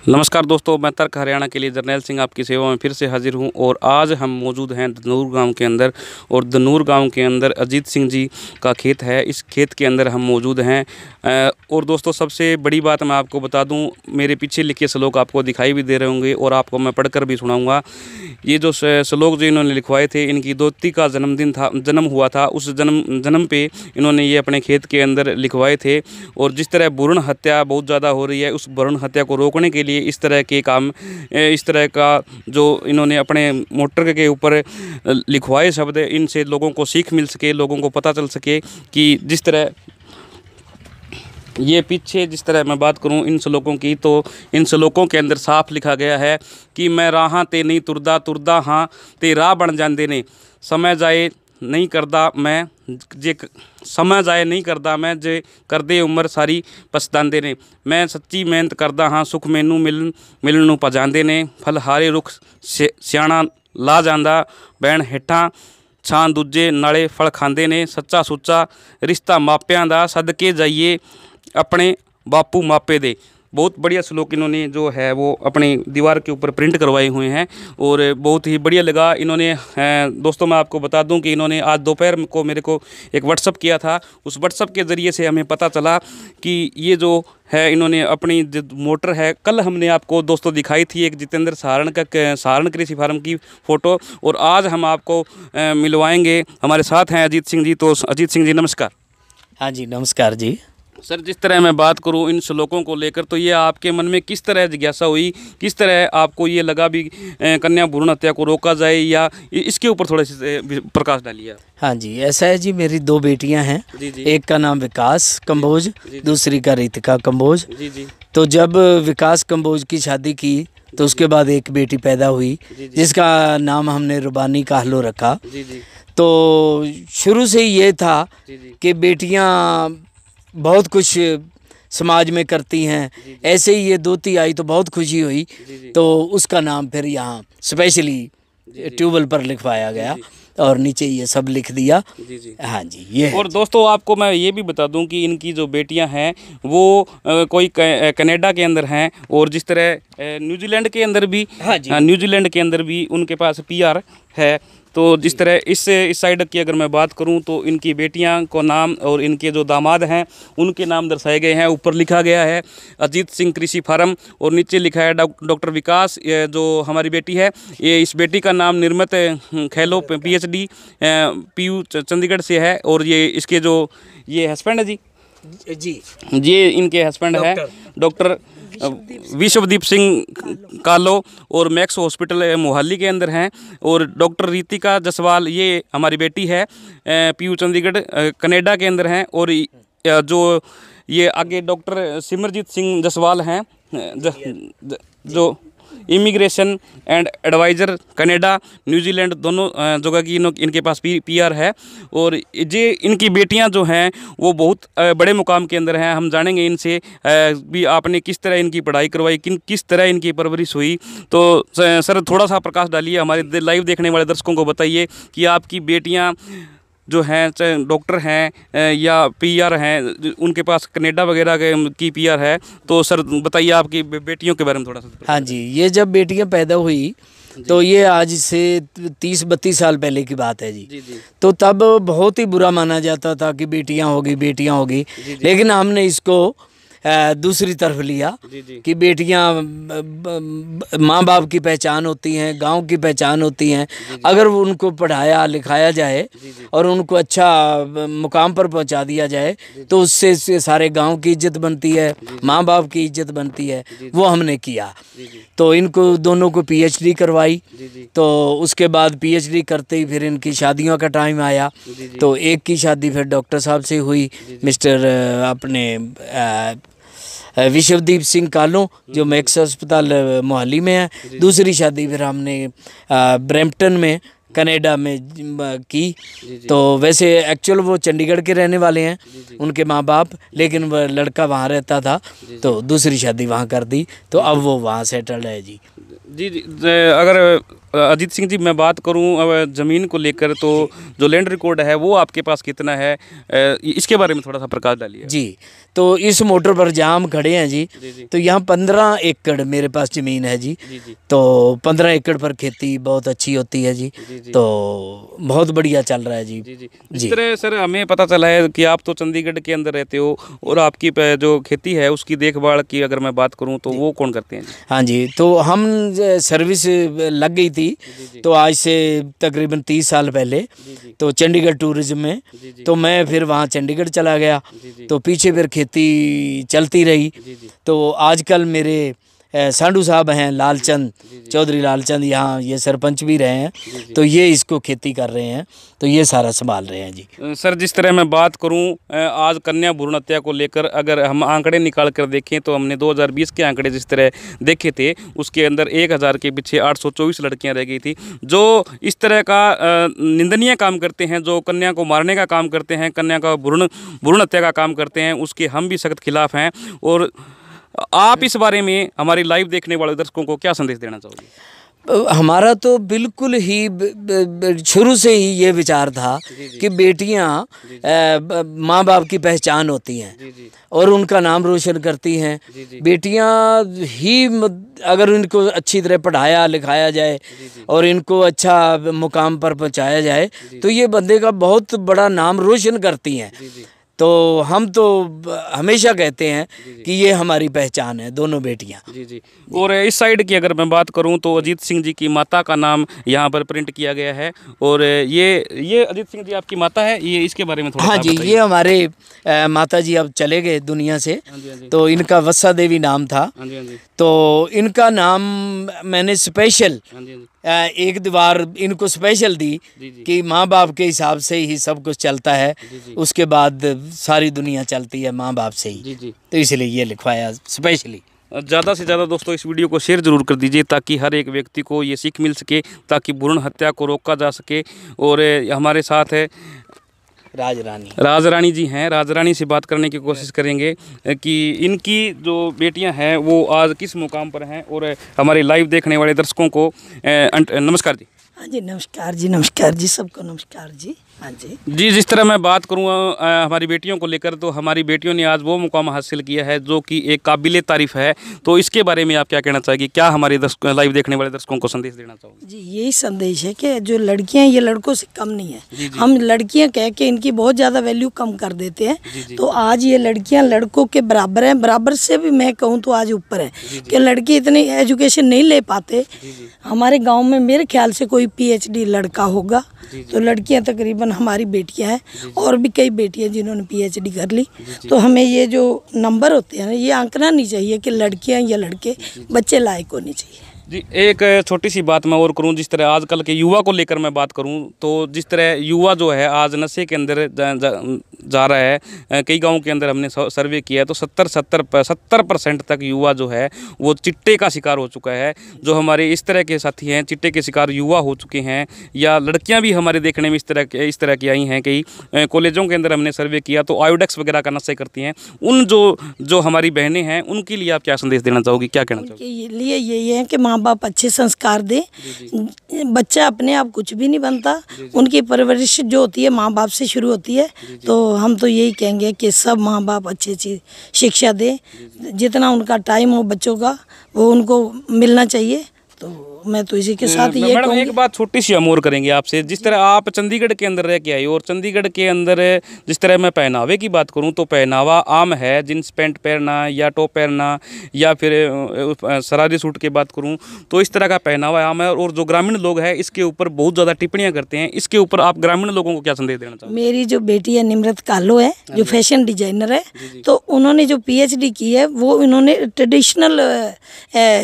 नमस्कार दोस्तों, मैं तर्क हरियाणा के लिए जर्नैल सिंह आपकी सेवा में फिर से हाजिर हूं। और आज हम मौजूद हैं दनूर गांव के अंदर। और दनूर गांव के अंदर अजीत सिंह जी का खेत है। इस खेत के अंदर हम मौजूद हैं। और दोस्तों, सबसे बड़ी बात मैं आपको बता दूं, मेरे पीछे लिखे श्लोक आपको दिखाई भी दे रहे होंगे और आपको मैं पढ़कर भी सुनाऊँगा। ये जो श्लोक जो इन्होंने लिखवाए थे, इनकी दोती का जन्म हुआ था। उस जन्म पे इन्होंने ये अपने खेत के अंदर लिखवाए थे। और जिस तरह भ्रूण हत्या बहुत ज़्यादा हो रही है, उस भ्रूण हत्या को रोकने के लिए इस तरह के काम, इस तरह का जो इन्होंने अपने मोटर के ऊपर लिखवाए शब्द, इनसे लोगों को सीख मिल सके, लोगों को पता चल सके कि जिस तरह ये पीछे जिस तरह मैं बात करूं इन श्लोकों की, तो इन श्लोकों के अंदर साफ लिखा गया है कि मैं राहां ते नहीं तुरदा, तुरदा हाँ ते राह बन जाते ने। समय जाए नहीं करदा मैं जे समय जाए नहीं करदा मैं जे करदे उम्र सारी पछतांदे ने। मैं सच्ची मेहनत करदा हाँ सुख मैनू मिलण नूं पजांदे ने। फल हारे रुख सियाणा ला जांदा, बैण हेठां छां दूजे नाले फल खांदे ने। सच्चा सुच्चा रिश्ता मापियां दा, सदके जाइए अपने बापू मापे दे। बहुत बढ़िया श्लोक इन्होंने जो है वो अपनी दीवार के ऊपर प्रिंट करवाए हुए हैं और बहुत ही बढ़िया लगा। इन्होंने दोस्तों, मैं आपको बता दूं कि इन्होंने आज दोपहर को मेरे को एक व्हाट्सअप किया था। उस व्हाट्सअप के ज़रिए से हमें पता चला कि ये जो है इन्होंने अपनी जो मोटर है, कल हमने आपको दोस्तों दिखाई थी एक जितेंद्र सहारण कृषि फार्म की फ़ोटो, और आज हम आपको मिलवाएंगे। हमारे साथ हैं अजीत सिंह जी। तो अजीत सिंह जी नमस्कार। हाँ जी नमस्कार जी। सर, जिस तरह मैं बात करूं इन श्लोकों को लेकर, तो ये आपके मन में किस तरह जिज्ञासा हुई, किस तरह आपको ये लगा भी कन्या भ्रूण हत्या को रोका जाए, या इसके ऊपर थोड़ा सा प्रकाश डालिए आप। हाँ जी, ऐसा है जी, मेरी दो बेटियां हैं। जी जी। एक का नाम विकास कंबोज, दूसरी का रितिका कंबोज। जी जी। तो जब विकास कंबोज की शादी की तो उसके बाद एक बेटी पैदा हुई जिसका नाम हमने रुबानी काहलो रखा। जी जी। तो शुरू से ये था कि बेटियां बहुत कुछ समाज में करती हैं। ऐसे ही ये दोती आई तो बहुत खुशी हुई, तो उसका नाम फिर यहाँ स्पेशली ट्यूबवेल पर लिखवाया गया और नीचे ये सब लिख दिया। हाँ जी, ये और दोस्तों, आपको मैं ये भी बता दूं कि इनकी जो बेटियां हैं वो कोई कनाडा के अंदर हैं, और जिस तरह न्यूजीलैंड के अंदर भी, हाँ जी, न्यूजीलैंड के अंदर भी उनके पास पीआर है। तो जिस तरह इस साइड की अगर मैं बात करूं, तो इनकी बेटियां को नाम और इनके जो दामाद हैं उनके नाम दर्शाए गए हैं। ऊपर लिखा गया है अजीत सिंह कृषि फार्म, और नीचे लिखा है डॉक्टर विकास। जो हमारी बेटी है, ये इस बेटी का नाम निर्मित खेलो PhD PU चंडीगढ़ से है। और ये इसके जो ये हस्बैंड है जी, ये इनके हस्बैंड है डॉक्टर विश्वदीप सिंह कालो, और मैक्स हॉस्पिटल मोहाली के अंदर हैं। और डॉक्टर रितिका जसवाल, ये हमारी बेटी है, PU चंडीगढ़ कनाडा के अंदर हैं। और जो ये आगे डॉक्टर सिमरजीत सिंह जसवाल हैं, जो immigration and adviser Canada New Zealand दोनों जगह की इनके पास PR है। और ये इनकी बेटियां जो हैं वो बहुत बड़े मुकाम के अंदर हैं। हम जानेंगे इनसे भी आपने किस तरह इनकी पढ़ाई करवाई, किस तरह इनकी परवरिश हुई। तो सर, थोड़ा सा प्रकाश डालिए, हमारे लाइव देखने वाले दर्शकों को बताइए कि आपकी बेटियाँ जो हैं, चाहे डॉक्टर हैं या PR हैं, उनके पास कनाडा वगैरह की PR है। तो सर बताइए आपकी बेटियों के बारे में थोड़ा सा। हाँ जी, ये जब बेटियां पैदा हुई तो ये आज से 30-32 साल पहले की बात है जी। तो तब बहुत ही बुरा माना जाता था कि बेटियां होगी। लेकिन हमने इसको दूसरी तरफ लिया कि बेटियां माँ बाप की पहचान होती हैं, गांव की पहचान होती हैं। अगर उनको पढ़ाया लिखाया जाए और उनको अच्छा मुकाम पर पहुंचा दिया जाए तो उससे सारे गांव की इज्जत बनती है, माँ बाप की इज्जत बनती है। वो हमने किया। तो इनको दोनों को PhD करवाई। तो उसके बाद PhD करते ही फिर इनकी शादियों का टाइम आया। तो एक की शादी फिर डॉक्टर साहब से हुई, मिस्टर अपने विश्वदीप सिंह कालो, जो मैक्स अस्पताल मोहाली में है। दूसरी शादी फिर हमने ब्रैम्पटन में कनाडा में की। तो वैसे एक्चुअल वो चंडीगढ़ के रहने वाले हैं, उनके माँ बाप, लेकिन वह लड़का वहाँ रहता था तो दूसरी शादी वहाँ कर दी। तो अब वो वहाँ सेटल्ड है जी। जी। अगर अजीत सिंह जी, मैं बात करूं अब ज़मीन को लेकर, तो जो लैंड रिकॉर्ड है वो आपके पास कितना है, इसके बारे में थोड़ा सा प्रकाश डालिए। जी, तो इस मोटर पर जहाँ हम खड़े हैं जी, तो यहाँ 15 एकड़ मेरे पास ज़मीन है जी। तो 15 एकड़ पर खेती बहुत अच्छी होती है जी। तो बहुत बढ़िया चल रहा है जी। जिस तरह सर हमें पता चला है कि आप तो चंडीगढ़ के अंदर रहते हो, और आपकी जो खेती है उसकी देखभाल की अगर मैं बात करूँ तो वो कौन करते हैं जी? हाँ जी, तो हम सर्विस लग गई थी तो आज से तकरीबन 30 साल पहले, तो चंडीगढ़ टूरिज्म में, तो मैं फिर वहाँ चंडीगढ़ चला गया, तो पीछे फिर खेती चलती रही। तो आजकल मेरे सांडू साहब हैं, लालचंद चौधरी लालचंद, यहाँ ये सरपंच भी रहे हैं, तो ये इसको खेती कर रहे हैं, तो ये सारा संभाल रहे हैं जी। सर जिस तरह मैं बात करूं, आज कन्या भ्रूण हत्या को लेकर अगर हम आंकड़े निकाल कर देखें तो हमने 2020 के आंकड़े जिस तरह देखे थे, उसके अंदर 1000 के पीछे 824 लड़कियां रह गई थी। जो इस तरह का निंदनीय काम करते हैं, जो कन्या को मारने का काम करते हैं, कन्या का भ्रूण हत्या का काम करते हैं, उसके हम भी सख्त खिलाफ हैं। और आप इस बारे में हमारी लाइव देखने वाले दर्शकों को क्या संदेश देना चाहोगे? हमारा तो बिल्कुल ही शुरू से ही ये विचार था कि बेटियां माँ बाप की पहचान होती हैं और उनका नाम रोशन करती हैं। बेटियां ही अगर इनको अच्छी तरह पढ़ाया लिखाया जाए और इनको अच्छा मुकाम पर पहुंचाया जाए तो ये बंदे का बहुत बड़ा नाम रोशन करती हैं। तो हम तो हमेशा कहते हैं कि ये हमारी पहचान है, दोनों बेटियां। जी। और इस साइड की अगर मैं बात करूं तो अजीत सिंह जी की माता का नाम यहाँ पर प्रिंट किया गया है। और ये अजीत सिंह जी आपकी माता है, ये इसके बारे में थोड़ा हाँ जी, ये हमारे माता जी अब चले गए दुनिया से, तो इनका वत्सा देवी नाम था। तो इनका नाम मैंने स्पेशल एक दीवार इनको स्पेशल दी कि माँ बाप के हिसाब से ही सब कुछ चलता है, उसके बाद सारी दुनिया चलती है माँ बाप से ही। तो इसलिए ये लिखवाया स्पेशली। ज़्यादा से ज़्यादा दोस्तों इस वीडियो को शेयर ज़रूर कर दीजिए ताकि हर एक व्यक्ति को ये सीख मिल सके, ताकि भ्रूण हत्या को रोका जा सके। और हमारे साथ है राज रानी जी हैं। राज रानी से बात करने की कोशिश करेंगे कि इनकी जो बेटियां हैं वो आज किस मुकाम पर हैं, और हमारे लाइव देखने वाले दर्शकों को नमस्कार जी। हाँ जी, नमस्कार जी, नमस्कार जी, सबको नमस्कार जी। हाँ जी, जिस तरह मैं बात करूँ हमारी बेटियों को लेकर, तो हमारी बेटियों ने आज वो मुकाम हासिल किया है जो कि एक काबिले तारीफ़ है। तो इसके बारे में आप क्या कहना चाहेंगे? क्या हमारे लाइव देखने वाले दर्शकों को संदेश देना चाहोगे? जी यही संदेश है कि जो लड़कियां ये लड़कों से कम नहीं है। हम लड़कियां कह के इनकी बहुत ज़्यादा वैल्यू कम कर देते हैं। तो आज ये लड़कियां लड़कों के बराबर हैं, बराबर से भी मैं कहूँ तो आज ऊपर है कि लड़के इतनी एजुकेशन नहीं ले पाते। हमारे गाँव में मेरे ख्याल से कोई PhD लड़का होगा, तो लड़कियां तकरीबन हमारी बेटियां हैं, और भी कई बेटियां जिन्होंने PhD कर ली। तो हमें ये जो नंबर होते हैं ना, ये आंकना नहीं चाहिए कि लड़कियां या लड़के बच्चे लायक होने चाहिए। जी, एक छोटी सी बात मैं और करूं। जिस तरह आजकल के युवा को लेकर मैं बात करूं तो जिस तरह युवा जो है आज नशे के अंदर जा रहा है, कई गांवों के अंदर हमने सर्वे किया है तो 70% तक युवा जो है वो चिट्टे का शिकार हो चुका है। जो हमारे इस तरह के साथी हैं चिट्टे के शिकार युवा हो चुके हैं, या लड़कियां भी हमारे देखने में इस तरह की आई हैं। कई कॉलेजों के अंदर हमने सर्वे किया तो आयोडेक्स वगैरह का नशे करती हैं। उन जो हमारी बहनें हैं उनके लिए आप क्या संदेश देना चाहोगी, क्या कहना चाहोगी? उनके लिए यही है कि माँ बाप अच्छे संस्कार दें। बच्चा अपने आप कुछ भी नहीं बनता, उनकी परवरिश जो होती है माँ बाप से शुरू होती है। तो हम तो यही कहेंगे कि सब माँ बाप अच्छी अच्छी शिक्षा दें, जितना उनका टाइम हो बच्चों का वो उनको मिलना चाहिए। तो मैं तो इसी के साथ ये मैडम एक बात छोटी सी हम और करेंगे आपसे। जिस तरह आप चंडीगढ़ के अंदर रह के आई और चंडीगढ़ के अंदर जिस तरह मैं पहनावे की बात करूं तो पहनावा आम है, जींस पैंट पहनना या टॉप पहनना, या फिर शरारी सूट की बात करूं तो इस तरह का पहनावा आम है। और जो ग्रामीण लोग हैं इसके ऊपर बहुत ज़्यादा टिप्पणियाँ करते हैं। इसके ऊपर आप ग्रामीण लोगों को क्या संदेश देना चाहते हैं? मेरी जो बेटी है निम्रत कालो है, जो फैशन डिजाइनर है, तो उन्होंने जो PhD की है वो उन्होंने ट्रेडिशनल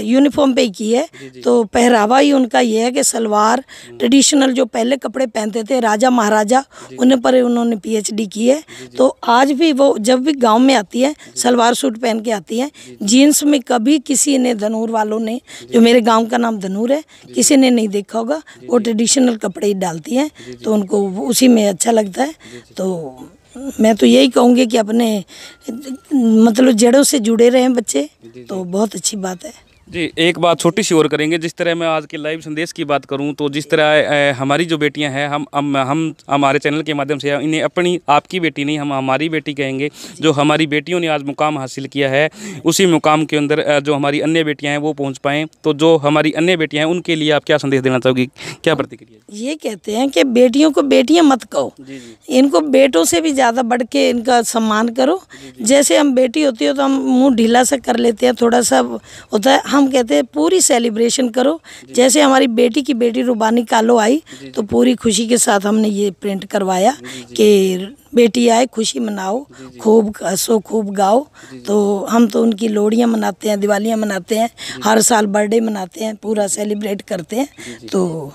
यूनिफॉर्म पे ही की है। तो पहरावा ही उनका ये है कि सलवार ट्रेडिशनल जो पहले कपड़े पहनते थे राजा महाराजा, उन्हें पर उन्होंने PhD की है। तो आज भी वो जब भी गांव में आती है सलवार सूट पहन के आती है। जीन्स में कभी किसी ने, धनूर वालों ने, जो मेरे गांव का नाम धनूर है, किसी ने नहीं देखा होगा। वो ट्रेडिशनल कपड़े ही डालती हैं, तो उनको उसी में अच्छा लगता है। तो मैं तो यही कहूँगी कि अपने मतलब जड़ों से जुड़े रहें बच्चे, तो बहुत अच्छी बात है। जी, एक बात छोटी सी और करेंगे। जिस तरह मैं आज के लाइव संदेश की बात करूं तो जिस तरह हमारी जो बेटियां हैं, हम हमारे चैनल के माध्यम से इन्हें अपनी आपकी बेटी नहीं, हम हमारी बेटी कहेंगे। जो हमारी बेटियों ने आज मुकाम हासिल किया है, उसी मुकाम के अंदर जो हमारी अन्य बेटियां हैं वो पहुंच पाएँ। तो जो हमारी अन्य बेटियां हैं उनके लिए आप क्या संदेश देना चाहोगी, क्या प्रतिक्रिया? ये कहते हैं कि बेटियों को बेटियां मत कहो, इनको बेटों से भी ज़्यादा बढ़ के इनका सम्मान करो। जैसे हम बेटी होती है तो हम मुंह ढीला सा कर लेते हैं, थोड़ा सा होता है, हम कहते हैं पूरी सेलिब्रेशन करो। जैसे हमारी बेटी की बेटी रुबानी कालो आई तो पूरी खुशी के साथ हमने ये प्रिंट करवाया कि बेटी आए, खुशी मनाओ, खूब हंसो, खूब गाओ। तो हम तो उनकी लोहड़ियाँ मनाते हैं, दिवालियाँ मनाते हैं, हर साल बर्थडे मनाते हैं, पूरा सेलिब्रेट करते हैं। तो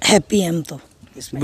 हैप्पी हैं हम तो इसमें।